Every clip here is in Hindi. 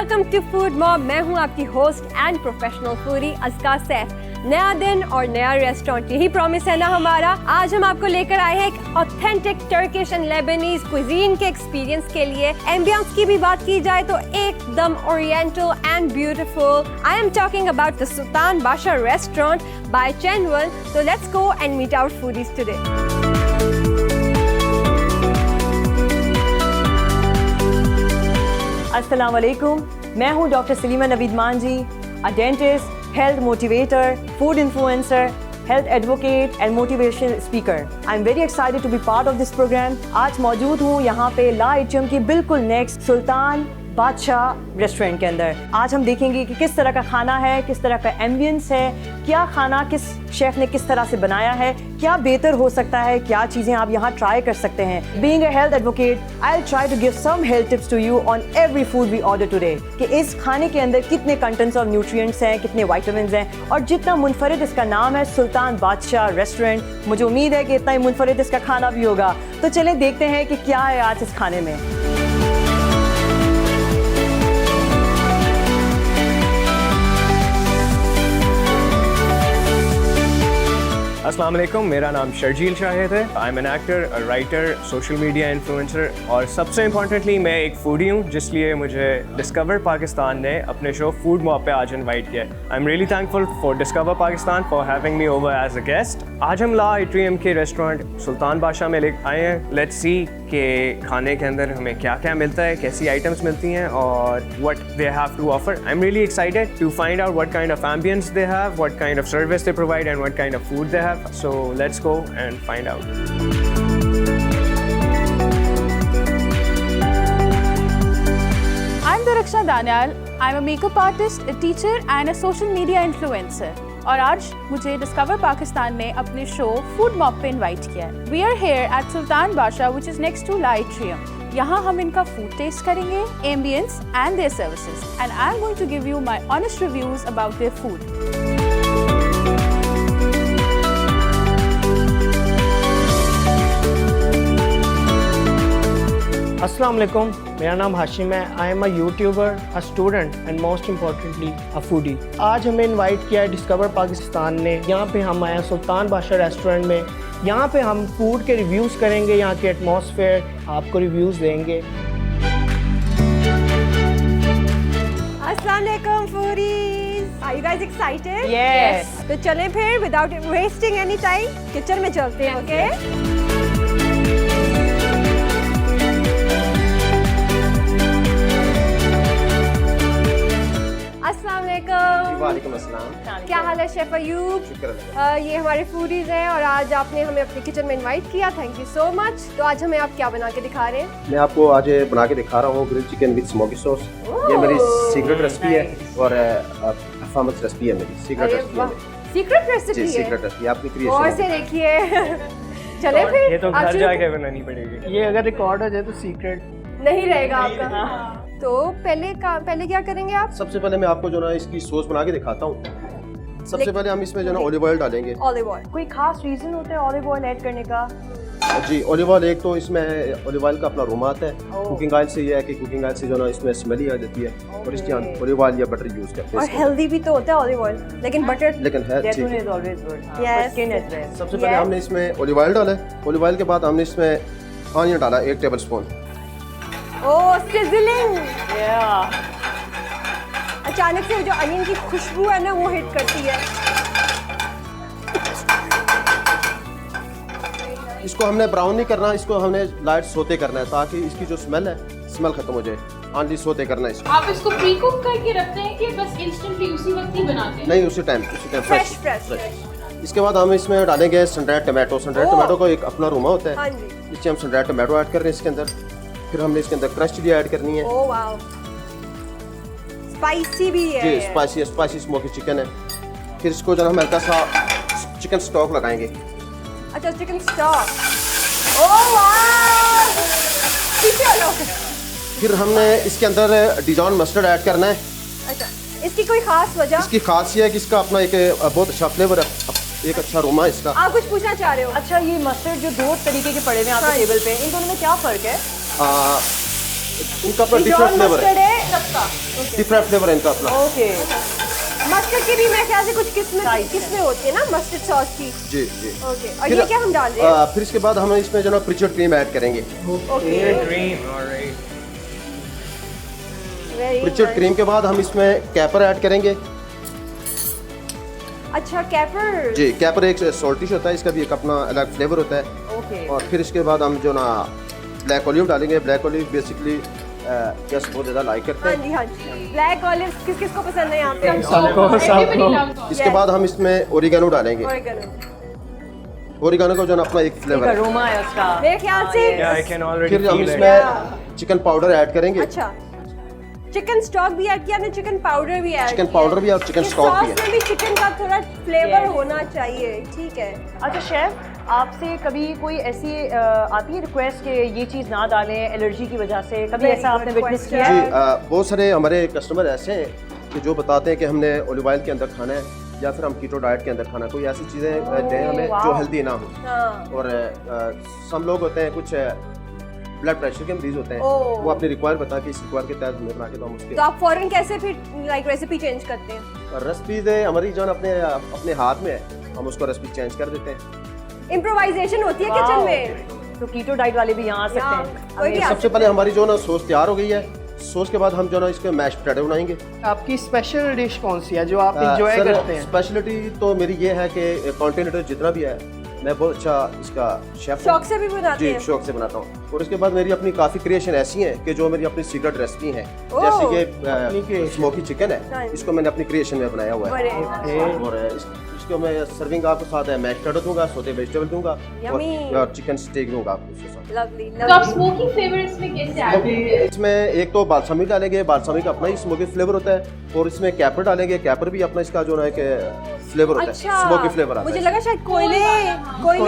Welcome to food mom. मैं हूं आपकी host and professional foodie Azka Saif. नया दिन और नया रेस्टोरेंट, यही प्रॉमिस है ना हमारा। आज हम आपको लेकर आए हैं एक authentic Turkish and Lebanese cuisine के एक्सपीरियंस के लिए। एम्बियंस की भी बात की जाए तो एकदम oriental and beautiful. I am talking about the Sultan Badshah restaurant by चैनवल। तो let's go and meet our foodies today. अस्सलाम वालेकुम, मैं हूँ doctor Salima Naveed Manjhi, a dentist, health motivator, food influencer, health advocate and motivational speaker. I am very excited to be part of this programme. आज मौजूद हूँ यहाँ पे ला एटीएम की बिल्कुल नेक्स्ट सुल्तान बादशाह रेस्टोरेंट के अंदर। आज हम देखेंगे कि किस तरह का खाना है, किस तरह का एम्बियंस है, क्या खाना किस शेफ ने किस तरह से बनाया है, क्या बेहतर हो सकता है, क्या चीज़ें आप यहाँ ट्राई कर सकते हैं। Being a health advocate, I will try to give some health tips to you on every food we order today, कि इस खाने के अंदर कितने कंटेंट्स और न्यूट्रिएंट्स हैं, कितने विटामिन्स हैं, और जितना मुनफरिद इसका नाम है सुल्तान बादशाह रेस्टोरेंट, मुझे उम्मीद है कि इतना ही मुनफरिद इसका खाना भी होगा। तो चलें देखते हैं कि क्या है आज इस खाने में। अस्सलाम वालेकुम, मेरा नाम शर्जील शाहिद है। I M an actor, writer, social media influencer और सबसे इम्पॉर्टेंटली मैं एक फूडी हूँ, जिसलिए मुझे डिस्कवर पाकिस्तान ने अपने शो फूड मॉब पे आज इनवाइट किया है। I am really thankful for Discover Pakistan for having me over as a guest. आज हम ला एटीएम के रेस्टोरेंट सुल्तान बादशाह में ले आए हैं। लेट्स सी कि खाने के अंदर हमें क्या क्या मिलता है, कैसी आइटम्स मिलती हैं और what they have to offer. I am really excited to find out what kind of ambience they have, what kind of service they provide and what kind of food they have. So let's go and find out. I'm Daraksha Danial. I'm a makeup artist, a teacher and a social media influencer. और आज मुझे डिस्कवर पाकिस्तान ने अपने शो फूड मॉब पे इनवाइट किया है। We are here at सुल्तान बादशाह which is next to ला एटीएम। यहाँ हम इनका फूड टेस्ट करेंगे, ambience and their services, and I am going to give you my honest reviews about their food. अस्सलाम वालेकुम, मेरा नाम हाशिम है। I am a YouTuber, a student and most importantly a foodie. आज हमें इनवाइट किया है डिस्कवर पाकिस्तान ने। यहाँ पे हम आए हैं सुल्तान बादशाह रेस्टोरेंट में। यहाँ पे हम फूड के रिव्यूज़ करेंगे, यहाँ के एटमॉस्फेयर आपको रिव्यूज़ देंगे। अस्सलाम वालेकुम foodies, are you guys excited? Yes. तो चलें फिर without wasting any time kitchen में चलते हैं। ओके वालेकुम अस्सलाम। क्या हाल है शेफ अयूब? शुक्र ये हमारे फूडीज हैं और आज आपने हमें अपने किचन में इनवाइट किया, थैंक यू सो मच। तो आज हमें आप क्या बना के दिखा रहे हैं? मैं आपको आज बना के दिखा रहा हूँ grilled chicken with smoky sauce. ये मेरी सीक्रेट रेसिपी है और परफॉर्मेंस रेसिपी है, मेरी सीक्रेट रेसिपी है। सीक्रेट रेसिपी है? सीक्रेट रेसिपी आपकी और क्रिएशन से देखिए। चले फिर ये तो आप घर शुरू जाके बनानी पड़ेगी। ये अगर रिकॉर्ड हो जाए तो सीक्रेट नहीं रहेगा आपका। तो पहले क्या करेंगे आप? सबसे पहले मैं आपको जो ना इसकी सॉस बना के दिखाता हूँ। सबसे पहले हम इसमें जो ना ऑलिव ऑयल डालेंगे। ऑलिव ऑयल, कोई खास रीज़न होता है ऑलिव ऑयल ऐड करने का? जी, ऑलिव ऑयल एक तो इसमें ऑलिव ऑयल का अपना अरोमा आता है। कुकिंग ऑयल से ये है कि कुकिंग ऑयल से जो ना इसमें स्मेल ही आ जाती है और इसलिए हम ऑलिव ऑयल या बटर यूज़ करते और हैं। हेल्दी भी तो होता है ऑलिव ऑयल, लेकिन बटर लेकिन है ठीक Zaitun है। is always good. Yes. For skin as well. सबसे पहले हमने इसमें ऑलिव ऑयल डाला। ऑलिव ऑयल के बाद हमने इसमें ऑनियन डाला 1 टेबल स्पून। ओह सिजलिंग! Yeah. अचानक से जो अनियन की खुशबू है ना वो हिट करती है। इसको हमने ब्राउन नहीं करना, इसको हमने लाइट सोते करना है ताकि इसकी जो स्मेल है स्मेल खत्म हो जाए। ऑनली सोते करना है इसको। आप इसको प्री कुक करके रखते हैं कि बस इंस्टेंटली उसी वक्त ही बनाते हैं? नहीं, उसी टाइम फ्रेश। इसके बाद हम इसमें डालेंगे सनड्राइड टमाटो। सनड्राइड टमाटो का एक अपना अरोमा होता हाँ है, जी। इससे हम सनड्राइड टमाटो ऐड कर रहे हैं इसके अंदर। फिर हमने इसके अंदर क्रश चिली ऐड करनी है। ओह वाओ, स्पाइसी भी है। जी, स्पाइसी स्मोकी चिकन है। फिर इसको जो हम हल्का सा चिकन स्टॉक लगाएंगे। अच्छा, चिकन स्टॉक। ओह वाओ, पीछे वालों। फिर हमने इसके अंदर डिजॉन मस्टर्ड ऐड करना है। अच्छा, इसकी कोई खास वजह? इसकी खास ये है कि इसका अपना एक बहुत अच्छा फ्लेवर है, एक अच्छा अरोमा है इसका। आप कुछ पूछना चाह रहे हो? अच्छा, ये मस्टर्ड जो 2 तरीके के पड़े हुए हैं आपके टेबल पे, इन दोनों में क्या फ़र्क है? इनका अपना डिफरेंट फ्लेवर है, डिफरेंट फ्लेवर है इनका अपना। ओके मस्टर्ड की भी मैं ख्याल से कुछ किस्में होती है ना मस्टर्ड सॉस की। जी जी। ओके, और ये क्या हम डाल रहे हैं? फिर इसके बाद हम इसमें जो ना प्रिचर्ड क्रीम ऐड करेंगे। Okay, Cream, alright. Pritchard cream के बाद हम इसमें कैपर ऐड करेंगे। अच्छा, कैपर। जी, कैपर एक सॉल्टिश होता है, इसका भी एक अपना अलग फ्लेवर होता है। ओके और फिर इसके बाद हम जो ना ब्लैक ऑलिव डालेंगे। ब्लैक ऑलिव बेसिकली गेस्ट बहुत ज़्यादा लाइक करते हाँ हैं। जी हाँ जी, ब्लैक ऑलिव किस किस को पसंद है यहाँ पे? Everybody loves it. इसके बाद हम इसमें ओरिगेनो डालेंगे। Oregano। ओरिगेनो का जो ना अपना एक फ्लेवर है। अरोमा है उसका। मेरे ख्याल से Yeah, I can already फिर हम feel it. इसमें चिकन पाउडर ऐड करेंगे। अच्छा, चिकन स्टॉक भी ऐड किया आपने, चिकन पाउडर भी ऐड चिकन पाउडर भी और चिकन स्टॉक भी है। सॉस में भी चिकन का थोड़ा फ्लेवर होना चाहिए, ठीक है। अच्छा शेफ, आपसे कभी कोई ऐसी आती है रिक्वेस्ट कि ये चीज़ ना डालें एलर्जी की वजह से, कभी Very ऐसा good आपने विटनेस question. किया जी, है? बहुत सारे हमारे कस्टमर ऐसे हैं कि जो बताते हैं कि हमने ऑलिव ऑयल के अंदर खाना है या फिर हम कीटो डाइट के अंदर खाना है। कोई ऐसी चीज़ें दें हमें जो wow. हेल्दी ना हो। हाँ, और सब लोग होते हैं कुछ ब्लड प्रेशर के मरीज होते हैं, ओह। वो अपनी रिक्वायर बता के इस रिक्वायर के तहत हमें बना के तो हम उसके तो आप फौरन कैसे फिर लाइक रेसिपी चेंज करते हैं? रेसिपीज हमारी जो अपने हाथ में है, हम उसको रेसिपी चेंज कर देते हैं। इम्प्रोवाइजेशन होती है Wow. किचन में। तो कीटो डाइट वाले भी यहाँ आ सकते यहाँ, हैं। कोई भी आ सबसे पहले हमारी जो ना सॉस तैयार हो गई है। सॉस के बाद हम जो ना इसके मैश पोटैटो बनाएंगे। आपकी स्पेशल डिश कौन सी है जो आप इंजॉय करते हैं? स्पेशलिटी तो मेरी ये है कि कॉन्टिनेंटल जितना भी है मैं बहुत अच्छा इसका शेफ हूँ। शौक से भी बनाते जी, हैं? शौक से बनाता हूँ। और इसके बाद मेरी अपनी काफ़ी क्रिएशन ऐसी हैं कि जो मेरी अपनी सीक्रेट रेसिपी हैं। ओह। जैसे अपनी कि creation। स्मोकी चिकन हाँ। है, इसको मैंने अपनी क्रिएशन में बनाया हुआ है। बड़े और इसको मैं सर्विंग आपको साथ है मैश पोटैटो दूंगा, सोते वेजिटेबल दूंगा Yummy। और चिकन स्टेक दूंगा आपको उसके साथ। लवली तो आप लवली। स्मोकी फ्लेवर इसमें कैसे ऐड करेंगे? इसमें एक तो बालसामिक डालेंगे, बालसामिक अपना ही स्मोकी फ्लेवर होता है। और इसमें कैपर डालेंगे, कैपर भी अपना इसका जो है कि फ्लेवर होता है, अच्छा, स्मोकी फ्लेवर आता मुझे है। लगा शायद कोयले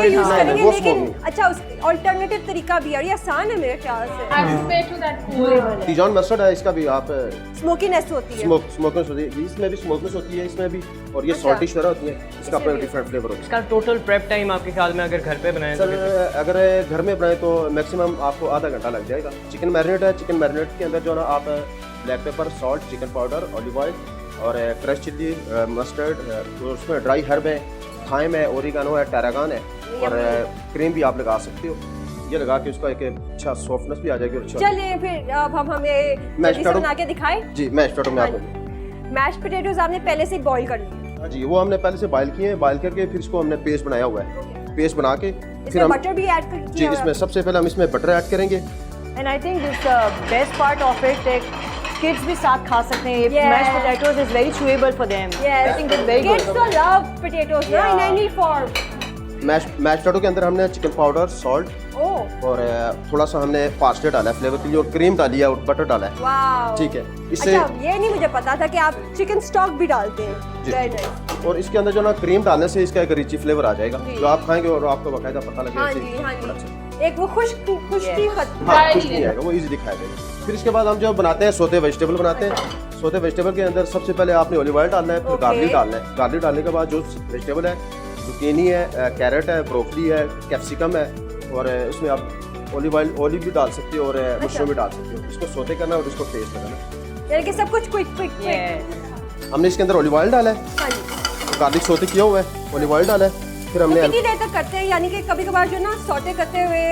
यूज हाँ, करेंगे, वो लेकिन smoking। अच्छा उस ऑल्टरनेटिव तरीका भी है और ये आसान है मेरे ख्याल से। As compared to that cool. डिजॉन mustard है, इसका भी आप स्मोकीनेस होती है। स्मोकनेस होती है, इसमें भी स्मोकनेस होती है, इसमें भी। और ये अच्छा। सॉल्टिश वगैरह होती है, इसका अपना भी। डिफरेंट फ्लेवर होता है। इसका टोटल प्रेप टाइम आपके ख्याल में अगर घर पे बनाएं सर अगर घर में बनाए तो मैक्सिमम आपको आधा घंटा लग जाएगा। चिकन मैरिनेट है, चिकन मैरिनेट के अंदर जो ना आप black pepper, salt, chicken powder, olive oil और क्रश चिल्ली, मस्टर्ड, तो उसमें ड्राई हर्ब है, थाइम है, ओरिगानो है, टैरागन है और क्रीम भी आप लगा सकते हो। ये लगा के उसका एक अच्छा सॉफ्टनेस भी आ जाएगी और अच्छा। चलिए फिर अब हम हमें मैश जल्दी से पोटैटो। बना के दिखाएं। जी, मैश पोटैटो में हाँ आपको। मैश पोटैटोज आपने पहले से बॉईल कर लिए, हाँ जी, वो हमने पहले से बॉयल किए हैं। बॉयल करके फिर इसको हमने पेस्ट बनाया हुआ है। पेस्ट बना के फिर इसमें हम बटर भी ऐड कर जी, इसमें सबसे पहले हम इसमें बटर ऐड करेंगे। And I think this best part of it, kids भी साथ खा सकते हैं। Yes. Mash potatoes is very chewable for them. I think that's very kids good. तो लव पोटैटोज ना in any form. Mash potato के अंदर हमने चिकन पाउडर, सॉल्ट ओह और थोड़ा सा हमने पास्ता डाला है फ्लेवर के लिए और क्रीम डाली है और बटर डाला है। वाओ, ठीक है, इससे अच्छा ये नहीं मुझे पता था कि आप चिकन स्टॉक भी डालते हैं। जी। Very nice. और इसके अंदर जो ना क्रीम डालने से इसका एक रिची फ्लेवर आ जाएगा जी। जो आप खाएंगे और आपको बाकायदा पता लगेगा हाँ कि जी हाँ बड़ा जी, अच्छा। एक वो खुश्की खत्म। हाँ, कुछ नहीं आएगा, वो इजीली खाया जाएगा। फिर इसके बाद हम जो बनाते हैं सोते वेजिटेबल बनाते हैं। सोते वेजिटेबल के अंदर सबसे पहले आपने ऑलिव ऑयल डालना है, फिर Okay. गार्लिक डालना है। गार्लिक डालने के बाद जो वेजिटेबल है, जुकीनी है, कैरेट है, ब्रोकली है, कैप्सिकम है और उसमें आप ऑलिव भी डाल सकते हो और मशरूम भी डाल सकते हो। इसको सोते करना और इसको टेस्ट लगाना। यानी कि सब कुछ क्विक। हमने इसके अंदर ऑलिव ऑयल डाला है, हाँ जी। गार्लिक सोते किया हुआ है, ऑलिव ऑयल डाला है, फिर तो हमने कितनी देर तक करते हैं? यानी कि कभी कभार जो ना सौते करते हुए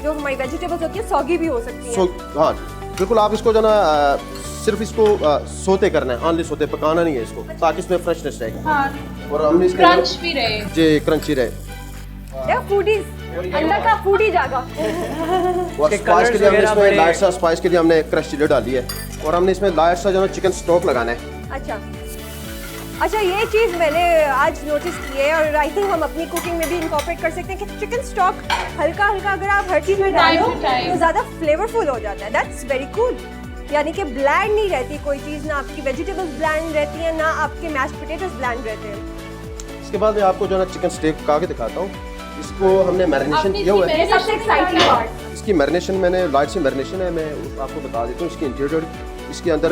जो हमारी वेजिटेबल्स होती है सॉगी भी हो सकती है। हाँ जी, बिल्कुल। आप इसको जो ना सिर्फ इसको सोते करना है, ऑनली सोते, पकाना नहीं है इसको, ताकि इसमें फ्रेशनेस रहेगी। हाँ, और हमने इसके क्रंच भी रहे। जी, क्रंची रहे। देखो फूडीज, अंदर का फूडी जागा। और इसके स्पाइस के colours लिए हमने वगैरह इसमें बड़े- लाइट सा स्पाइस के लिए हमने क्रश चिली डाली है और हमने इसमें लाइट सा जो है चिकन स्टॉक लगाना है। अच्छा अच्छा, ये चीज़ मैंने आज नोटिस की है और आई थिंक हम अपनी कुकिंग में भी इनकॉर्पोरेट कर सकते हैं कि चिकन स्टॉक हल्का हल्का अगर आप हर चीज़ में डालो Time to time. तो ज़्यादा फ्लेवरफुल हो जाता है। That's very cool. यानी कि ब्लैंड नहीं रहती कोई चीज़, ना आपकी वेजिटेबल्स ब्लैंड रहती हैं, ना आपके मैश पोटैटोज ब्लैंड रहते हैं। इसके बाद मैं आपको जो है ना चिकन स्टेक पका के दिखाता हूँ। इसको हमने मैरिनेशन आपने किया हुआ है। ये सबसे एक्साइटिंग पार्ट। इसकी मैरिनेशन मैंने लाइट सी मैरिनेशन है, मैं आपको बता देता हूँ इसकी इंटीरियर। इसके अंदर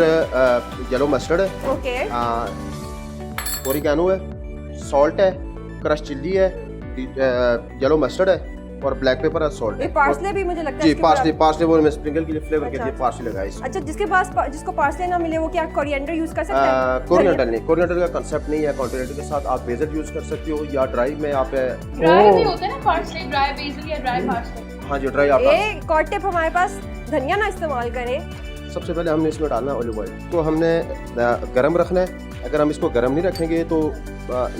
येलो मस्टर्ड है, ओके ओरिगैनो है, सॉल्ट है, क्रश चिल्ली है, येलो मस्टर्ड है और ब्लैक पेपर है, सॉल्ट ये पार्सले भी मुझे लगता है जी, इसके ऊपर पार्सले पार्सले वो मैं स्प्रिंकल के लिए फ्लेवर के अच्छा, लिए पार्सले लगाया इसमें। अच्छा, जिसको पार्सले ना मिले वो क्या कोरिएंडर यूज कर सकता है? कोरिएंडर नहीं, कोरिएंडर का कंसेप्ट नहीं है। कोरिएंडर के साथ आप बेसल यूज कर सकते हो या ड्राई में आप ड्राई भी होता है ना पार्सले, ड्राई बेसिल या ड्राई पार्सले। हाँ जी, ड्राई आप एक और टिप हमारे पास, धनिया ना इस्तेमाल करें। सबसे पहले हमने इसमें डालना है ऑलिव ऑयल, तो हमने गर्म रखना है। अगर हम इसको गर्म नहीं रखेंगे तो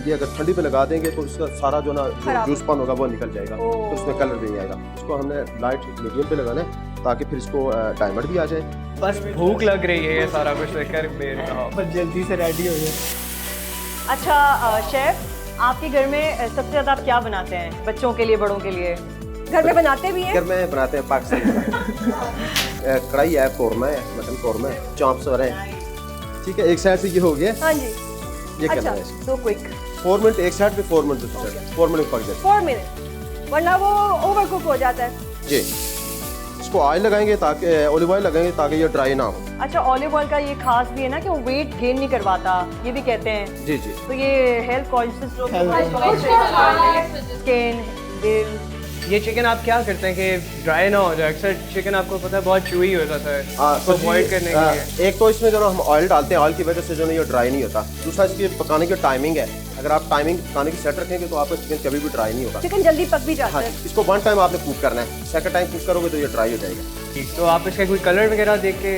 ये अगर ठंडी पे लगा देंगे तो इसका सारा जो ना जूस पान होगा वो निकल जाएगा, तो उसमें कलर भी नहीं आएगा। इसको हमने लाइट मीडियम पे लगाना है ताकि फिर इसको डायमंड भी आ जाए। बस भूख लग रही है ये सारा कुछ देखकर बस जल्दी से रेडी हो जाए। अच्छा शेफ, आपके घर में सबसे ज़्यादा आप क्या बनाते हैं बच्चों के लिए, बड़ों के लिए? घर में बनाते भी हैं? घर में बनाते हैं पाकिस्तानी कढ़ाई है, कौरमा है, मटन कौरमा है, चॉप्स हो रहे हैं। ठीक है, एक साइड से ये हो गया। हाँ जी। ये अच्छा, करना है इसको। दो क्विक 4 मिनट एक साइड पे, 4 मिनट दूसरी साइड, 4 मिनट पक जाए 4 मिनट, वरना वो ओवर कुक हो जाता है। जी। इसको ऑयल लगाएंगे ताकि ऑलिव ऑयल लगाएंगे ताकि ये ड्राई ना हो। अच्छा, ऑलिव ऑयल का ये खास भी है ना कि वो वेट गेन नहीं करवाता, ये भी कहते हैं। जी जी। तो ये हेल्थ कॉन्शियस लोग स्किन, दिल। ये चिकन आप क्या करते हैं कि ड्राई ना हो जाए? अक्सर चिकन आपको पता है बहुत चूई हो जाता है, तो अवॉइड करने के लिए एक तो इसमें जो ना हम ऑयल डालते हैं, ऑयल की वजह से जो ना ये ड्राई नहीं होता। दूसरा इसकी पकाने की टाइमिंग है, अगर आप टाइमिंग पकाने की सेट रखेंगे तो आपका चिकन कभी भी ड्राई नहीं होगा। चिकन जल्दी पक भी जाता हाँ, है। इसको 1 टाइम आपने कुक करना है, सेकंड टाइम कुक करोगे तो ये ड्राई हो जाएगा। ठीक, तो आप इसका कोई कलर वगैरह देख के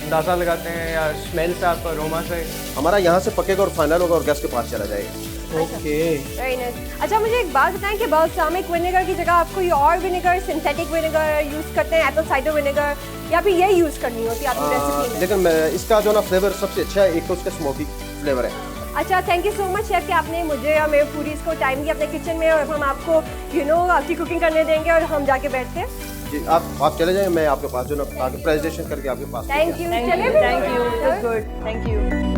अंदाज़ा लगाते हैं या स्मेल से, आपका अरोमा से? हमारा यहाँ से पकेगा और फाइनल होगा और गैस के पास चला जाएगा। ओके। Very nice. अच्छा, मुझे एक बात बताएं कि बाल्सामिक विनेगर की जगह आप कोई और विनेगर, सिंथेटिक विनेगर यूज करते हैं, एप्पल साइडर विनेगर, या फिर यही यूज करनी होती है आपकी रेसिपी में? लेकिन इसका जो ना फ्लेवर सबसे अच्छा है, एक तो उसका स्मोकी फ्लेवर है। अच्छा, thank you so much chef कि आपने मुझे और मेरे पूरी इसको टाइम दिया अपने किचन में, और हम आपको आपकी कुकिंग करने देंगे और हम जाके बैठते हैं। जी, आप चले जाएं, मैं आपके पास जो ना प्रेजेंटेशन करके आपके पास। Thank you. Thank you, good, thank you.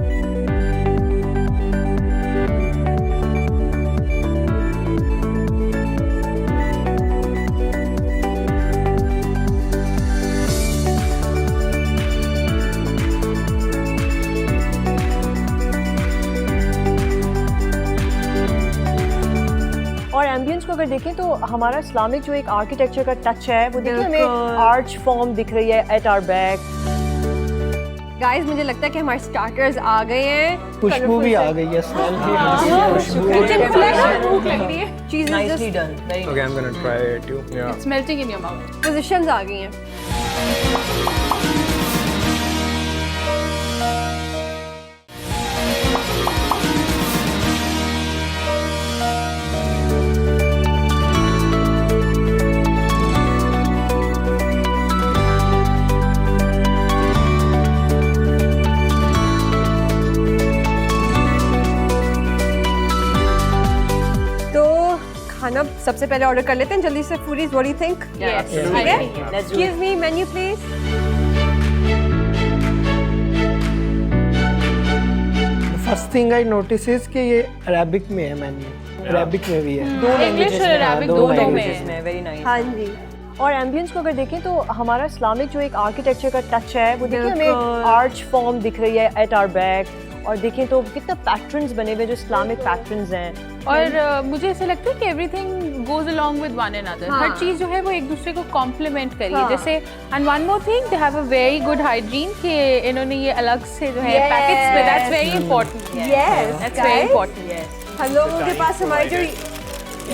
और एम्बियंस को अगर देखें तो हमारा इस्लामिक जो एक आर्किटेक्चर का टच है वो देखिए, हमें आर्च फॉर्म दिख रही है एट आवर बैक। गाइस, मुझे लगता है कि हमारे स्टार्टर्स आ गए हैं। खुशबू भी आ गई है, स्मेल भी आ गई है, खुशबू। किचन खुला है, भूख लग रही है। Cheese nicely done, very Okay, I'm gonna try it too. Yeah. It's melting in your mouth. Positions आ गई हैं। खाना सबसे पहले ऑर्डर कर लेते हैं जल्दी से। Foodies, what do you think? Yes. ठीक है, Let's do give me menu please. First thing I notice is कि ये अरेबिक में है मेन्यू, अरेबिक में भी है। दो English languages और में, Arabic दो दोनों languages में। में, वेरी नाइस। हाँ जी। और एम्बियंस को अगर देखें तो हमारा इस्लामिक जो एक आर्किटेक्चर का टच है वो देखिए, हमें बिल्कुल। आर्च फॉर्म दिख रही है एट आवर बैक। और देखें तो कितना पैटर्न्स बने हुए जो इस्लामिक पैटर्न्स हैं। और मुझे ऐसा लगता है कि everything goes along with one another. हाँ। हर चीज़ जो है वो एक दूसरे को कॉम्प्लीमेंट करी है। हाँ। जैसे and one more thing, they have a very good hygiene कि इन्होंने ये अलग से जो है पैकेट्स में, that's very important. Yes, that's very guys. Important. हम लोगों के पास हमारे जो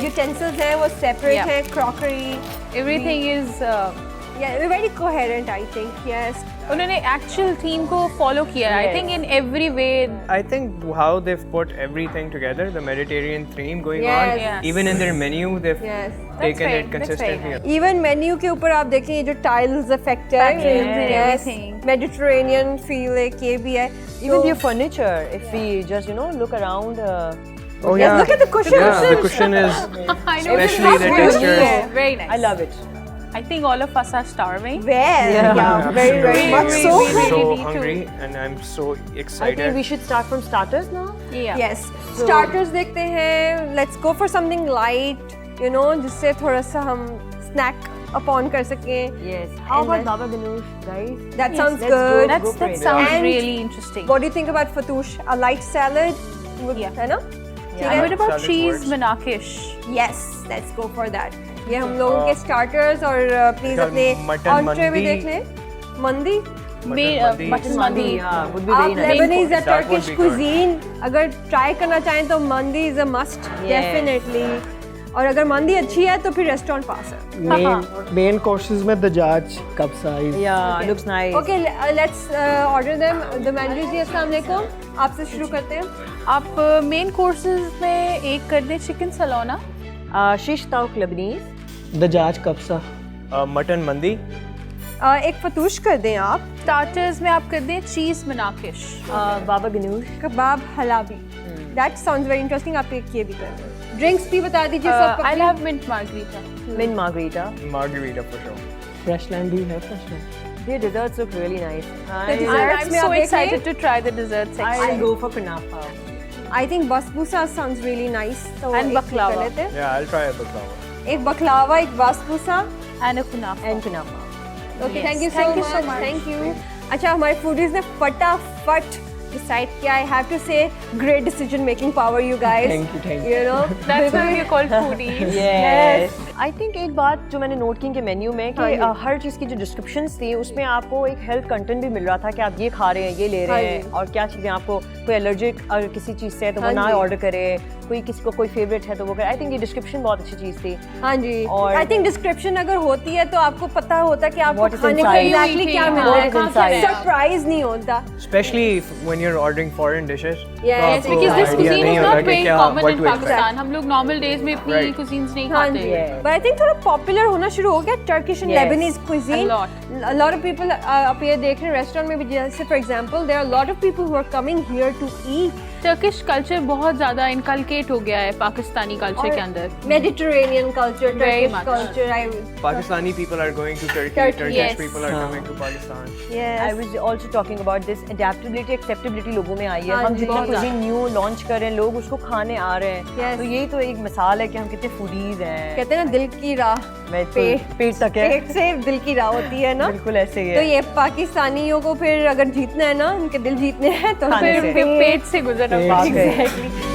यूटेंसिल्स हैं वो सेपरेट Yeah. हैं, crockery, everything is very coherent I think. Yes, उन्होंने एक्चुअल थीम को फॉलो किया है, I think in every way. I think how they've put everything together, the Mediterranean theme going Yes. on, Yes. even in their menu, they've yes. taken fair, it that's consistently. very even menu के ऊपर आप देखें ये जो टाइल्स इफेक्ट है, Patterns and everything. Mediterranean feel एक ये भी है। Even your furniture, if we just look around. Oh Yes, look at the cushion. Yeah, the cushion is I know, especially the texture. very nice. I love it. I think all of us are starving. Well, yeah, very very much so. I'm so really need to. hungry and I'm so I think excited. we should start from starters now. Yeah. Yes, starters देखते हैं। Let's go for something light, जिससे थोड़ा सा हम snack upon कर सकें। Yes. How And about then- Baba Ganoush, guys? That Yes, sounds let's good. go That for it. sounds And really interesting. What do you think about Fatoush? A light salad? Yeah. है ना? And what about Salad cheese works. manakish? Yes, let's go for that. ये हम लोगों के स्टार्टर्स और प्लीज अपने मटन ऑस्ट्रे में मंदी। देख लें मंदी Mutton mandi. Yeah, would be आप very nice. लेबनीज या That would Turkish be good. Cuisine अगर ट्राई करना चाहें तो मंदी इज अ मस्ट डेफिनेटली और अगर मंदी अच्छी है तो फिर रेस्टोरेंट पास है मेन कोर्सेज में दजाज कब्सा is Yeah, looks nice. Okay let's order them the manager ji अस्सलाम वालेकुम आपसे शुरू करते हैं आप मेन कोर्सेज में एक कर दें चिकन सलोना, Shish tauk Lebanese. दजाज कब्सा मटन मंदी, एक फतूश कर दें आप स्टार्टर्स में आप कर दें चीज मनाकिश, Baba Ganoush. कबाब हलावी दैट साउंड्स वेरी इंटरेस्टिंग आप एक ये भी कर दें ड्रिंक्स भी बता दीजिए सब I have mint margarita. Mint Margarita. margarita for sure. Fresh land भी है fresh land Their desserts look really nice. desserts I'm में so आप देख excited to try the dessert I'll section. go for kunafa. I think बसबूसा साउंड्स रियली नाइस तो And एक baklava. कर लेते हैं Yeah, I'll try a baklava. एक बकलावा एक बसबूसा And a kunafa. And kunafa. Okay Yes, thank you thank you so so much much. Thank you अच्छा हमारे फूडीज ने फटाफट डिसाइड किया आई हैव टू से great decision making power you guys Thank you. You know That's why we're called foodies. Yes. I think एक बात जो मैंने नोट की इनके मेन्यू में हाँ कि जी। हर चीज़ की जो डिस्क्रिप्शंस थी उसमें आपको एक हेल्थ कंटेंट भी मिल रहा था कि आप ये खा रहे हैं ये ले हाँ रहे जी। हैं और क्या चीज़ें आपको कोई एलर्जिक अगर किसी चीज़ से है तो वो हाँ ना जी। ऑर्डर करे कोई किसी को कोई फेवरेट है तो वो करे आई थिंक ये डिस्क्रिप्शन बहुत अच्छी चीज़ थी हाँ जी और- आई थिंक डिस्क्रिप्शन अगर होती है तो आपको पता होता कि आपको What is खाने को inside. एग्जैक्टली क्या मिल What रहा is है inside. सरप्राइज नहीं होता Especially when you're ordering foreign dishes. Yes, तो आपको Because this idea cuisine नहीं is होता not कि very क्या- common what in to expect. Pakistan. हम लोग normal days में इतनी Right. cuisines नहीं हाँ खाते. जी बट आई थिंक थोड़ा पॉपुलर होना शुरू हो गया Turkish and Yes. Lebanese cuisine A lot. a lot of people आप ये देख रहे हैं रेस्टोरेंट में भी जैसे for example there are lot of people who are coming here to eat Turkish culture बहुत ज़्यादा इनकलकेट हो गया है पाकिस्तानी कल्चर के अंदर. Mediterranean culture Very Turkish much. Culture Pakistani people are going to Turkey. Turkey, Turkish yes. people are coming to Pakistan. I was also talking about this adaptability, acceptability लोगों में आई है हाँ हम जी, जितना बहुत कुछ न्यू लॉन्च कर रहे हैं लोग उसको खाने आ रहे हैं Yes. तो यही तो एक मिसाल है कि हम कितने फूडीज हैं कहते हैं ना दिल की राह मैं पेट तक है पेट से दिल की राह होती है ना बिल्कुल ऐसे ही तो है ये पाकिस्तानियों को फिर अगर जीतना है ना उनके दिल जीतने हैं तो खाने फिर से। पेट से गुजरना पेट पड़ेगा. से।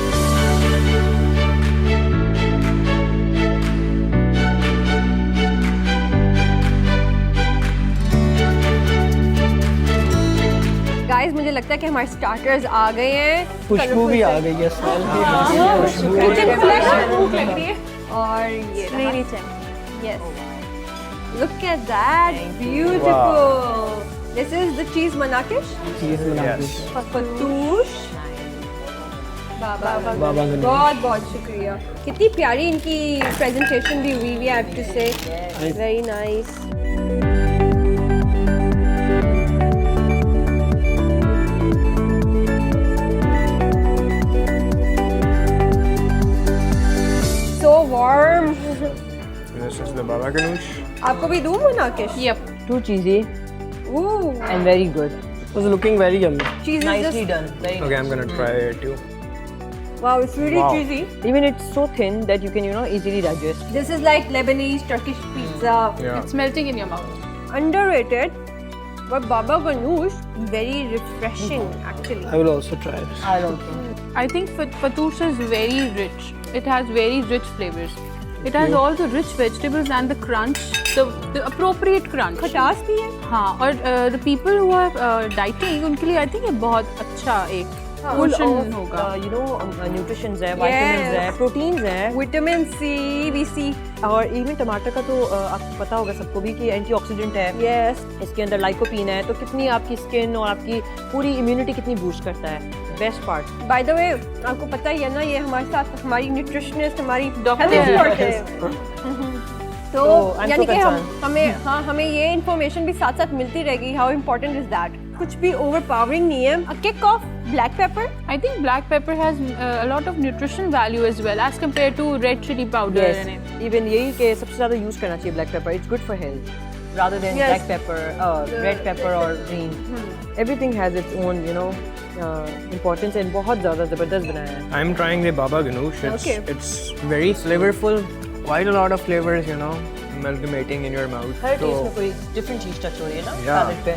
गाइस मुझे लगता है कि हमारे स्टार्टर्स आ गए हैं खुशबू भी आ गई है स्मेल भी किचन खुला है भूख लग रही है. और ये Really yes look at that beautiful this is the चीज मनाकिश चीज बना Yes. फतूश बाबा बाबा गनीश। बहुत बहुत शुक्रिया कितनी प्यारी इनकी प्रेजेंटेशन भी हुई है I have to say very nice so warm This is the baba ganoush. आपको भी दूं मनाकिश Yep. Too cheesy oh and very good was looking very yummy. चीज nicely done very Okay, I'm gonna try it too. Wow it's really Wow. चीजी even it's so thin that you can easily digest This is like Lebanese Turkish pizza. Yeah. It's melting in your mouth. Underrated, but baba ganoush very refreshing actually. I will also try this. I don't think I think fatoush is very rich. It has very rich flavors. It has all the rich vegetables and the crunch, the appropriate crunch. खटास भी है. हाँ और the people who are dieting उनके लिए I think ये बहुत अच्छा एक full portion of होगा. nutritions है vitamins है proteins है Vitamin C, BC. और इवन टमाटर का तो आपको पता होगा सबको भी कि एंटीऑक्सीडेंट है Yes. इसके अंदर लाइकोपीन है तो कितनी आपकी स्किन और आपकी पूरी इम्यूनिटी कितनी बूस्ट करता है best part By the way, आपको पता ही है ना ये हमारे साथ हमारी न्यूट्रिशनिस्ट हमारी Doctor health है. expert है. तो I'm यानी so कि concerned. हमें ये इन्फॉर्मेशन भी साथ साथ मिलती रहेगी हाउ इम्पोर्टेंट इज दैट कुछ भी ओवरपावरिंग नहीं है kick off black pepper I think black pepper has a lot of nutrition value as well as compared to red chili powder in it. Even यही कि सबसे ज़्यादा यूज करना चाहिए black pepper it's good for health rather than Yes. black pepper red pepper or green everything has its own importance and बहुत ज़्यादा ज़बरदस्त बनाया है I'm trying the baba ganoush. Okay. It's very flavorful. Quite a lot of flavors, amalgamating in your mouth. हर So, टेस्ट में कोई डिफरेंट चीज़ टच हो रही है ना Yeah. पैलेट पे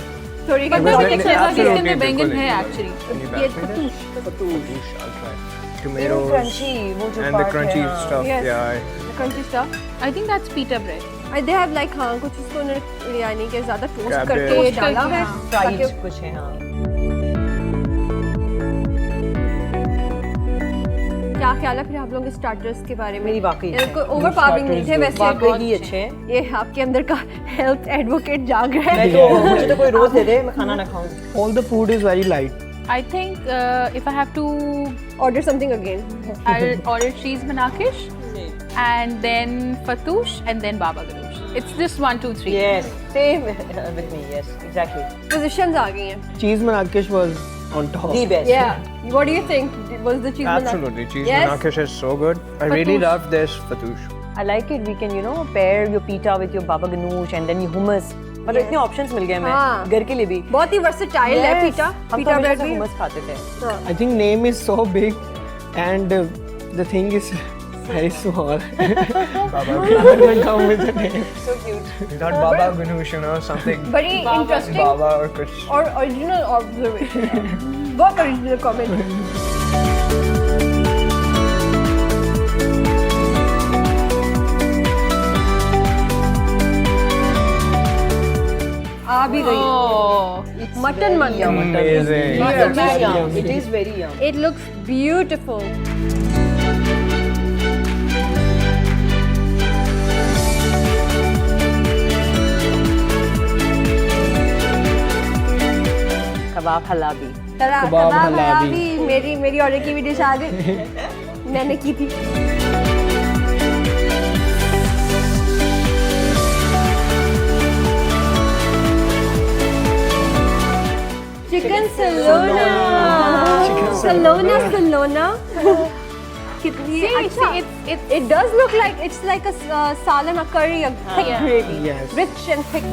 थोड़ी But बहुत then- अच्छा absolutely, में बैंगन बिल्कुल है नहीं। actually. Can you ये pass me that? Fatoush, I'll try. tomatoes, crunchy, वो जो and the part crunchy है, हाँ. stuff. Yes. Yeah. The crunchy stuff. I think that's pita bread. They have like हाँ कुछ इसको उन्होंने यानी कि ज़्यादा टोस्ट Cabbage. करके Toast डाला करके, है हाँ. फ्राइड ताकि- कुछ है, हाँ. क्या ख्याल है फिर आप लोगों के स्टार्टर्स के बारे में? मेरी वाकई ये कोई ओवर पावरिंग नहीं थे वैसे वाकई ही अच्छे हैं. ये आपके अंदर का हेल्थ एडवोकेट जाग रहा है. मैं तो मुझे तो कोई रोज दे दे मैं खाना ना खाऊं. All the food is very light. I think if I have to, order something again. I'll order cheese manakish and then fatoush and then baba ganoush. It's just 1, 2, 3. Yes, same with me. Yes, exactly. Positions आ गई हैं. Cheese Marrakesh was on top. The best. Yeah. What do you think? Was the cheese Absolutely, cheese Yes. manakish is so good. I really Fatoush. love this fatoush. I like it. We can, you know, pair your pita with your baba ganoush and then your hummus. मतलब Yes. इतने options मिल गए हाँ. हमें घर के लिए भी. बहुत ही वर्सेटाइल है Yes. पीटा. हम तो पीटा हमेशा ब्रेड से भी. hummus खाते थे. हाँ. I think name is so big and the thing is very small. Doesn't come with the name. So cute. We thought Baba Ganoush, you know, something बड़ी इंटरेस्टिंग Baba or kuch. और ओरिजिनल ऑब्जर्वेशन. बहुत ओरिजिनल कमेंट. आ भी गई. Oh, मटन मन गया. Amazing. It is yum. It is very yum. It looks beautiful. Kebab halabi. कबाब हलावी. हलावी मेरी ऑर्डर की भी डिश आ गई. मैंने की थी. चिकन सलोना. सलोना सलोना. कितनी अच्छा. It does look like it's like a salan, a curry, a thick Yeah. gravy, Yes. rich and thick.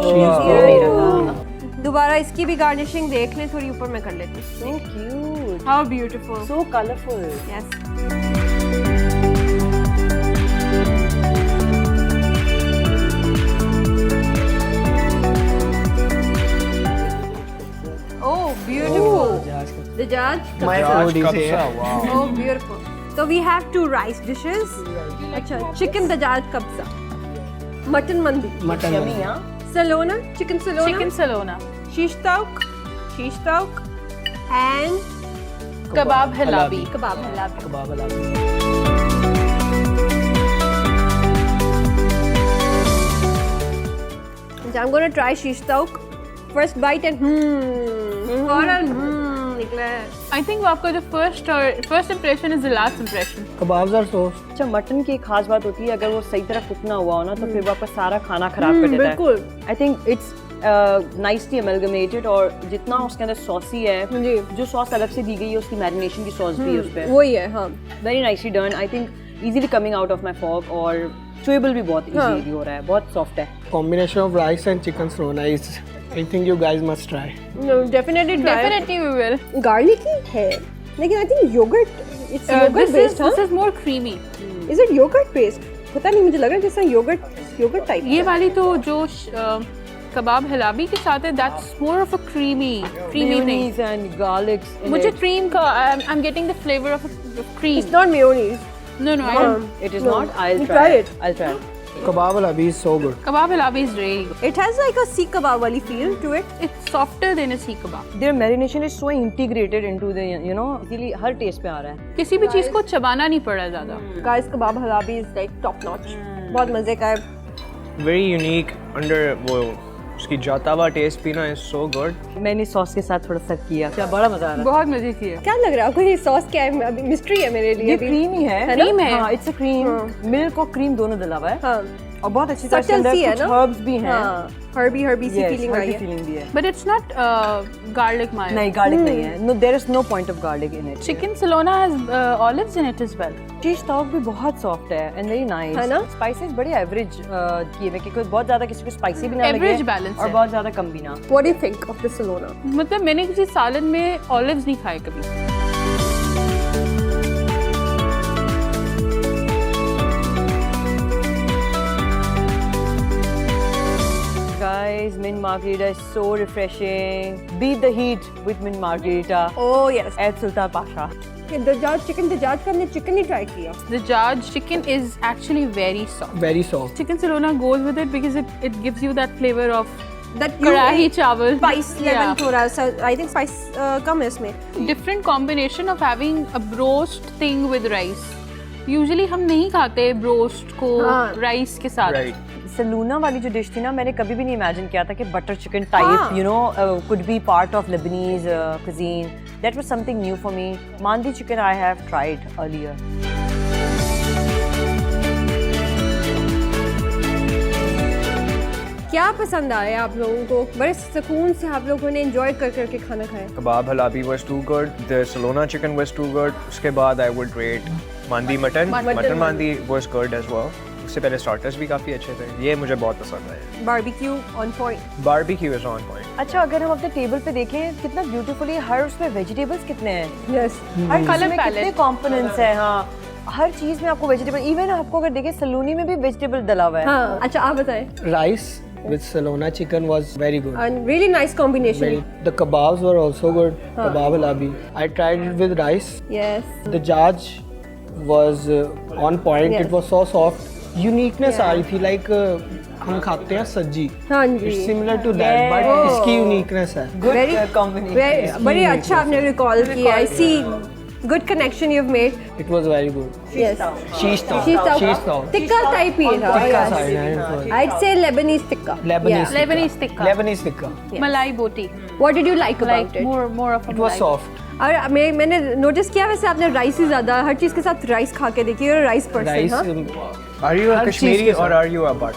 She's Wow. दोबारा इसकी भी गार्निशिंग देख लें, थोड़ी ऊपर मैं कर लेती हूँ. So cute. How beautiful. So colorful. Yes. Oh, beautiful. Dajaj. My Raj food is Kabsa, here. wow. Oh, beautiful. So we have two rice dishes. अच्छा, chicken dajaj kabsa. Mutton mandi. Mutton. Yummy, huh? Salona, chicken salona. chicken salona. Shish tauk. Shish tauk. And Kebab halabi. kebab halabi. Kebab halabi. So I'm going to try shish tauk. First bite and फौरन निकला है. I think वो आपका जो first impression is the last impression. Kebabs are so. अच्छा मटन की एक खास बात होती है अगर वो सही तरह कुक ना हुआ हो ना तो फिर वो आपका सारा खाना खराब कर देता है. बिल्कुल. I think it's nicely amalgamated और जितना उसके अंदर सॉसी है जी. जो सॉस अलग से दी गई है उसकी मैरिनेशन की सॉस भी है उस पे. वही है. हाँ. Very nicely done. I think easily coming out of my fork और चुएबल भी बहुत हाँ. इजीली हो रहा है. बहुत सॉफ्ट है. Combination of rice and chicken salona is, I think you guys must try. No, definitely try. Definitely we will. Garlicky है. लेकिन I think yogurt. It's yogurt based, This huh? is more creamy. Is it yogurt based? पता नहीं, मुझे लग रहा है जैसा yogurt type. ये वाली तो जो कबाब हलाबी के साथ है, that's more of a creamy thing. Mayonnaise and garlics in मुझे it. cream का I'm getting the flavor of cream. It's not mayonnaise. No, I don't. It is No. not. I'll You try try it. it. I'll try. Kebab halabi is so good. Kebab halabi is really good. It has like a seek kebab वाली feel to it. It's softer than a seekh kebab. Their marination is so integrated into the, you know, इसीलिए हर टेस्ट पे आ रहा है. किसी भी चीज को चबाना नहीं पड़ा ज्यादा. Guys, kebab halabi is like top notch. बहुत मजे का है. Very unique under वो उसकी जाता हुआ taste भी ना is so good. मैंने सॉस के साथ थोड़ा सा किया. क्या बड़ा मजा आ रहा है. बहुत मजे की है. क्या लग रहा है आपको ये सॉस क्या है? अभी मिस्ट्री है मेरे लिए. ये अभी. क्रीम ही है. ना? Cream है. हाँ, इट्स अ क्रीम. मिल्क और क्रीम दोनों डला हुआ है. हाँ. और बहुत अच्छी तरह से Subtle अंदर सी है कुछ ना? हर्ब्स भी हैं. हाँ. हर्बी सी फीलिंग आई है. फीलिंग भी है. But it's not garlic mayo. नहीं गार्लिक नहीं है. No, there is no point of garlic in it. Chicken salona has olives in it as well. चीज टॉक भी बहुत सॉफ्ट है एंड वेरी नाइस. है ना? स्पाइसेस बड़े एवरेज किए हुए क्योंकि बहुत ज्यादा किसी को स्पाइसी भी ना लगे. Average balance और है. बहुत ज्यादा कम भी ना. What do you think of the Salona? मतलब मैंने किसी सालन में olives नहीं खाए कभी. guys, mint margarita is so refreshing. Beat the heat with mint margarita. Oh yes. At Sultan Pasha. दजाज का हमने चिकन ही ट्राई किया. Dajjaj chicken is actually very soft. Very soft. Chicken Salona goes with it because it gives you that flavor of That कढ़ाई चावल. spice level Yeah. थोड़ा सा, I think spice कम है इसमें. Different combination of having a broast thing with rice. Usually हम नहीं खाते broast को हाँ. rice के साथ. Right. सलूना वाली जो डिश थी ना, मैंने कभी भी नहीं इमेजिन किया था कि butter chicken type you know could be part of Lebanese cuisine. That was something new for me. Mandi chicken I have tried earlier. क्या पसंद आया आप लोगों को? बड़े सुकून से आप लोगों ने एंजॉय कर करके खाना खाया. Kebab halabi was too good. The Salona chicken was too good. उसके बाद I would rate mandi mutton. Mutton mandi was good as well. उससे पहले starters भी काफ़ी अच्छे थे. ये मुझे बहुत पसंद आया. Barbecue on point. Barbecue is on point. अच्छा, अगर हम अपने टेबल पे देखें कितना ब्यूटीफुली हर उसमें वेजिटेबल्स कितने हैं, Yes. हर Colour चीज़ में कितने palette. कंपोनेंट्स हैं. हाँ, हर चीज़ में आपको वेजिटेबल, इवन आपको अगर देखें सलूनी में भी वेजिटेबल डला हुआ है. हाँ. अच्छा आप बताएं. Rice with Salona chicken was very good. And really nice combination. Very, the kebabs were also good. Kebab halabi. I tried it with rice. Yes. The Dajjaj was on point. Yes. It was so soft. Uniqueness Yeah. आ रही थी like हम खाते हैं सज्जी. हाँ जी. It's similar to that, but Oh. इसकी uniqueness है. Good Very- combination. बड़ी अच्छा आपने रिकॉल किया. I see good connection you've made. It was very good. Yes. Sheesh tau. Sheesh tau. Sheesh tau. Tikka type ही था. Tikka yes. side, yeah, it was. I'd say Lebanese tikka. Lebanese. Yeah. Lebanese tikka. Lebanese tikka. Malai boti. What did you like about Like it? more of a It was malai. soft. और मैंने नोटिस किया वैसे आपने राइस ही ज़्यादा हर चीज़ के साथ राइस खा के देखी और राइस पर्सन. Rice. हाँ. Are you a her cheese Kashmiri के or साथ. are you a butt?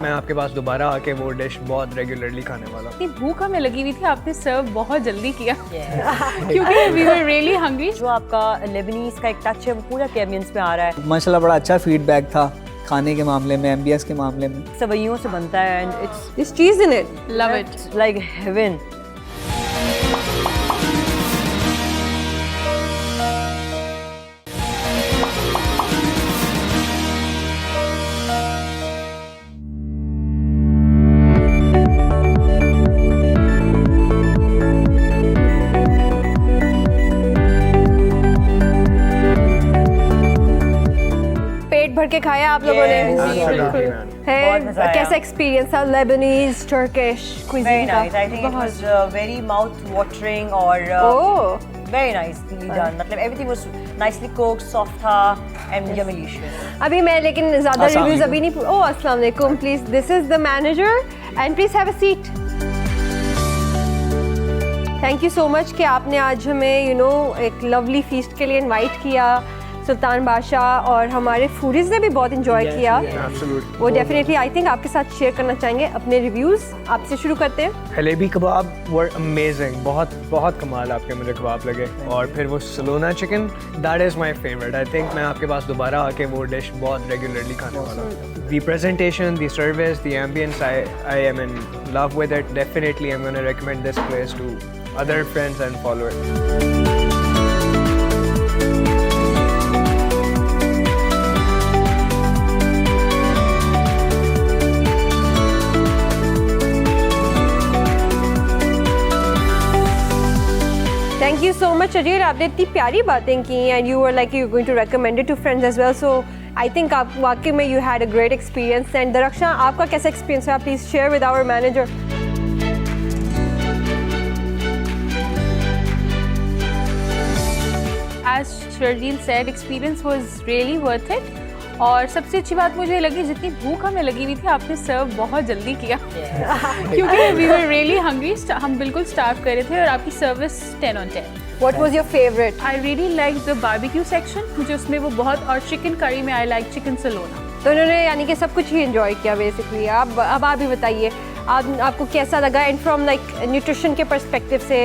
मैं आपके पास दोबारा आके वो डिश बहुत रेगुलरली खाने वाला हूँ. इतनी भूख हमें लगी हुई थी, आपने सर्व बहुत जल्दी किया. क्योंकि we were really hungry. जो आपका लेबनीज का एक टच है वो पूरा कैबियंस पे आ रहा है. माशाल्लाह बड़ा अच्छा फीडबैक था खाने के मामले में, एमबीएस के मामले में. सवैयों से बनता है and it's This cheese in it. Love it. Like heaven. पेट भर के खाया आप लोगों ने. Absolutely, man. बहुत मजा है. आया. कैसा एक्सपीरियंस था Lebanese, Turkish Very cuisine का? nice. I think it was very mouth watering और Oh. very nicely done. मतलब everything was nicely cooked, soft था and yummylicious. अभी मैं लेकिन ज़्यादा अस्सलाम रिव्यूज वालेकुम. अभी नहीं. ओह अस्सलाम वालेकुम. Please this is the manager and please have a seat. Thank you so much कि आपने आज हमें एक लवली फीस्ट के लिए इनवाइट किया. सुल्तान बादशाह और हमारे फूडीज ने भी बहुत इंजॉय किया. Absolutely. वो डेफिनेटली आई थिंक आपके साथ शेयर करना चाहेंगे अपने रिव्यूज. आपसे शुरू करते हैं. हलेबी कबाब वर अमेजिंग. बहुत बहुत कमाल आपके मुझे कबाब लगे. और फिर वो सलोना chicken, that is my favourite. I think मैं आपके पास दोबारा आके वो डिश बहुत रेगुलरली खाने वाला हूँ. The presentation, the service, the ambience, I am in love with it. Definitely I am gonna recommend this place to other friends and followers. Thank you so much Azeer. आपने इतनी प्यारी बातें की and you were like you going to recommend it to friends as well. So I think आप वाकई में you had a great experience. And Darakhsha, आपका कैसा एक्सपीरियंस है? Please share with our manager. As Sharjeel said, experience was really worth it. और सबसे अच्छी बात मुझे लगी, जितनी भूख हमें लगी हुई थी आपने सर्व बहुत जल्दी किया. क्योंकि we were really hungry. हम बिल्कुल स्टार्व कर रहे थे और आपकी service 10 on 10. What was your favorite? I really liked the barbecue section. मुझे उसमें वो बहुत, और चिकन करी में I like chicken Salona. तो उन्होंने यानी कि सब कुछ ही एंजॉय किया बेसिकली. अब आप भी बताइए आपको कैसा लगा एंड फ्रॉम लाइक न्यूट्रिशन के पर्सपेक्टिव से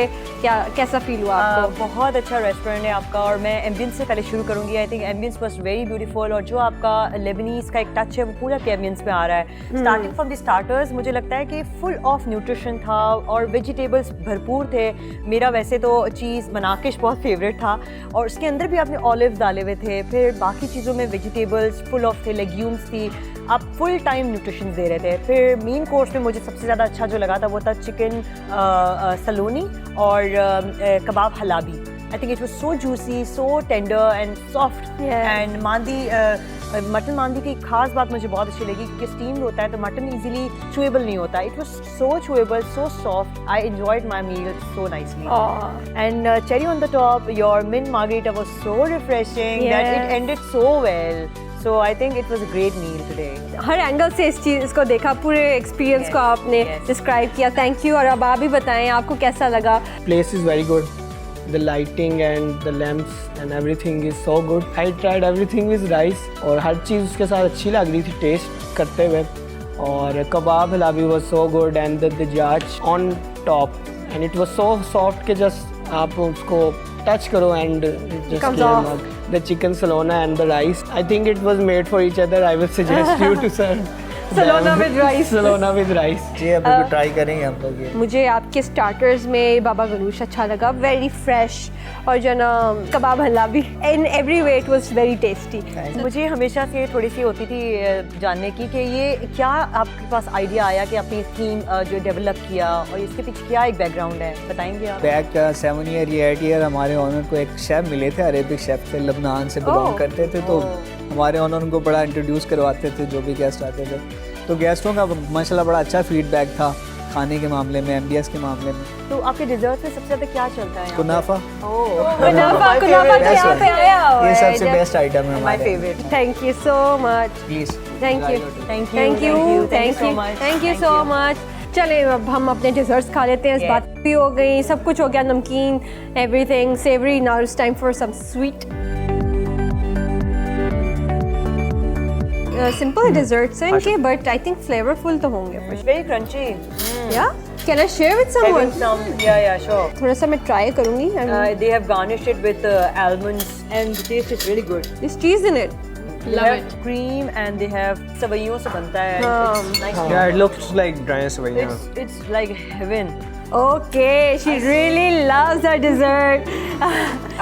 कैसा फील हुआ आपको? बहुत अच्छा रेस्टोरेंट है आपका. और मैं एम्बियंस से पहले शुरू करूँगी. I think ambience was very beautiful. और जो आपका लेबनीज का एक टच है वो पूरा के एम्बियंस पे आ रहा है. स्टार्टिंग फ्रॉम द स्टार्टर्स मुझे लगता है कि फुल ऑफ न्यूट्रिशन था और वेजिटेबल्स भरपूर थे. मेरा वैसे तो चीज़ मनाकिश बहुत फेवरेट था और उसके अंदर भी आपने ऑलिव डाले हुए थे. फिर बाकी चीज़ों में वेजिटेबल्स फुल ऑफ थे, लेग्यूम्स थी. आप फुल टाइम न्यूट्रिशन दे रहे थे। फिर मेन कोर्स में मुझे सबसे ज़्यादा अच्छा जो लगा था वो था चिकन सलोनी और कबाब हलाबी। I think it was so juicy, so tender and soft. Yes. And मांदी मटन मांदी की खास बात मुझे बहुत अच्छी लगी क्योंकि स्टीम्ड होता है तो मटन इजीली चूएबल नहीं होता। It was so chewable, so soft. I enjoyed my meal so nicely. And cherry on the top, your mint margarita was so refreshing that Yes. it ended so well. So I think it was a great meal today. Her angle से इस चीज़ को देखा, पूरे एक्सपीरियंस को आपने yes. डिस्क्राइब किया। Thank you. और अब आप भी बताएं आपको कैसा लगा। Place is very good. The lighting and the lamps and everything is so good. I tried everything with rice और हर चीज़ उसके साथ अच्छी लग रही थी टेस्ट करते हुए। और कबाब हलावी was so good and the dajaj on top and it was so soft कि just आप उसको touch करो and it just Comes came off. out. The chicken salona and the rice. I think it was made for each other. I would suggest you to serve. Salona them. with rice. Salona with rice. जी अब बिल्कुल ट्राई करेंगे हम लोग ये। मुझे आपके स्टार्टर्स में बाबा गनूश अच्छा लगा, वेरी फ्रेश, और जो ना कबाब हल्ला भी, in every way it was very tasty. मुझे हमेशा से थोड़ी सी होती थी जानने की कि ये क्या आपके पास आइडिया आया कि आपने थीम जो डेवलप किया और इसके पीछे क्या एक बैकग्राउंड है, बताएंगे आप? बैक 7 ईयर या 8 ईयर हमारे ऑनर को एक शेफ़ मिले थे, अरेबिक शेफ़ थे, लबनान से बिलोंग करते थे। तो हमारे ऑनर उनको बड़ा इंट्रोड्यूस करवाते थे जो भी गेस्ट आते थे। तो गेस्टों का माशाल्लाह बड़ा अच्छा फीडबैक था खाने के मामले में, MBS के मामले में। तो आपके डिजर्ट में सबसे ज़्यादा क्या चलता है? कुनाफा। कुनाफा तो यहाँ पे आया हुआ ये है। सबसे बेस्ट आइटम है माय हमारे। Favourite. Thank you so much. Please thank you thank thank you thank you so much. Thank you so much. चले अब हम अपने डिजर्ट्स खा लेते हैं। इस बात भी हो गई, सब कुछ हो गया, नमकीन, everything savoury. Now it's time for some sweet. Simple desserts हैं इनके, बट आई थिंक फ्लेवरफुल तो होंगे। Very crunchy. या can I share with someone? Yeah, sure. थोड़ा सा मैं ट्राई करूंगी। They have garnished it with almonds and the taste is really good. This cheese in it. They have cream and they have सवैयों से बनता है। It's nice. Yeah, it looks like dry savaiya. It's like heaven. Okay, she really loves her dessert.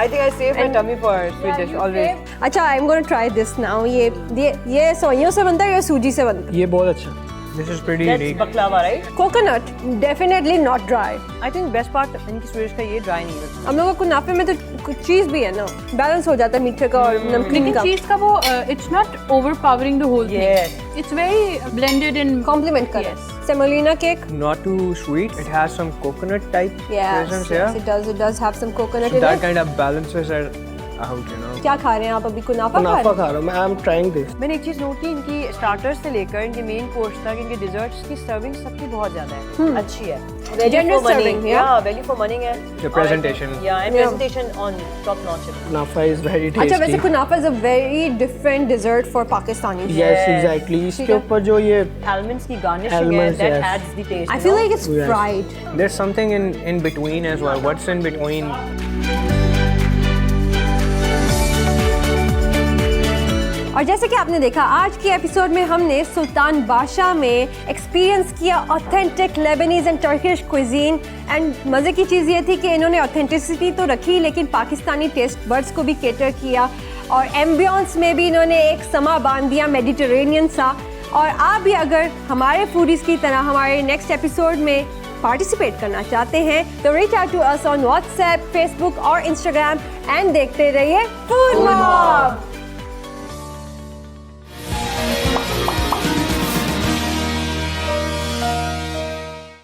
I think I save my tummy for sweet dish always. अच्छा, I'm going to try this now. ये सोइयों से बनता है या सूजी से बनता है? ये बहुत अच्छा। This is pretty That's unique. baklava, right? Coconut, definitely not dry. I think best part इनकी स्वीट का ये dry नहीं है। हम लोगों को कुनाफे में तो कुछ चीज़ भी है ना, बैलेंस हो जाता है मीठे का और नमकीन लेकिन का। चीज़ का वो it's not overpowering the whole Yes. Thing. It's very blended in complement कर Yes. Semolina cake. Not too sweet. It has some coconut type presence, yeah. It does have some coconut So in that it. kind of balances it out, you know. क्या खा रहे हैं आप अभी? कुनाफा खा कुनाफा रहे खा रहा हूँ मैं। I am trying this. मैंने एक चीज़ नोट की, इनकी स्टार्टर्स से लेकर इनके मेन कोर्स तक इनके डिजर्ट्स की सर्विंग सबकी बहुत ज़्यादा है, अच्छी है। Generous serving, yeah. value for money है। The presentation. Yeah, and Yeah. presentation on top notch है। कुनाफा इज वेरी हैं? अच्छा, वैसे टेस्टी। कुनाफा is a very different dessert for Pakistani. Yes exactly. इसके ऊपर जो ये Almonds की garnishing है, Almonds, that yes. adds the taste. I you feel know? like it's Yes. fried. There's something in between as well. What's in between? और जैसे कि आपने देखा, आज के एपिसोड में हमने सुल्तान बादशाह में एक्सपीरियंस किया authentic Lebanese and Turkish cuisine. And मज़े की चीज़ ये थी कि इन्होंने ऑथेंटिसिटी तो रखी लेकिन पाकिस्तानी टेस्ट बर्ड्स को भी केटर किया, और एम्बियंस में भी इन्होंने एक समा बांध दिया मेडिटेरेनियन सा। और आप भी अगर हमारे फूडीज़ की तरह हमारे नेक्स्ट एपिसोड में पार्टिसिपेट करना चाहते हैं तो reach out to us on WhatsApp, Facebook और इंस्टाग्राम एंड देखते रहिए फूड मॉब।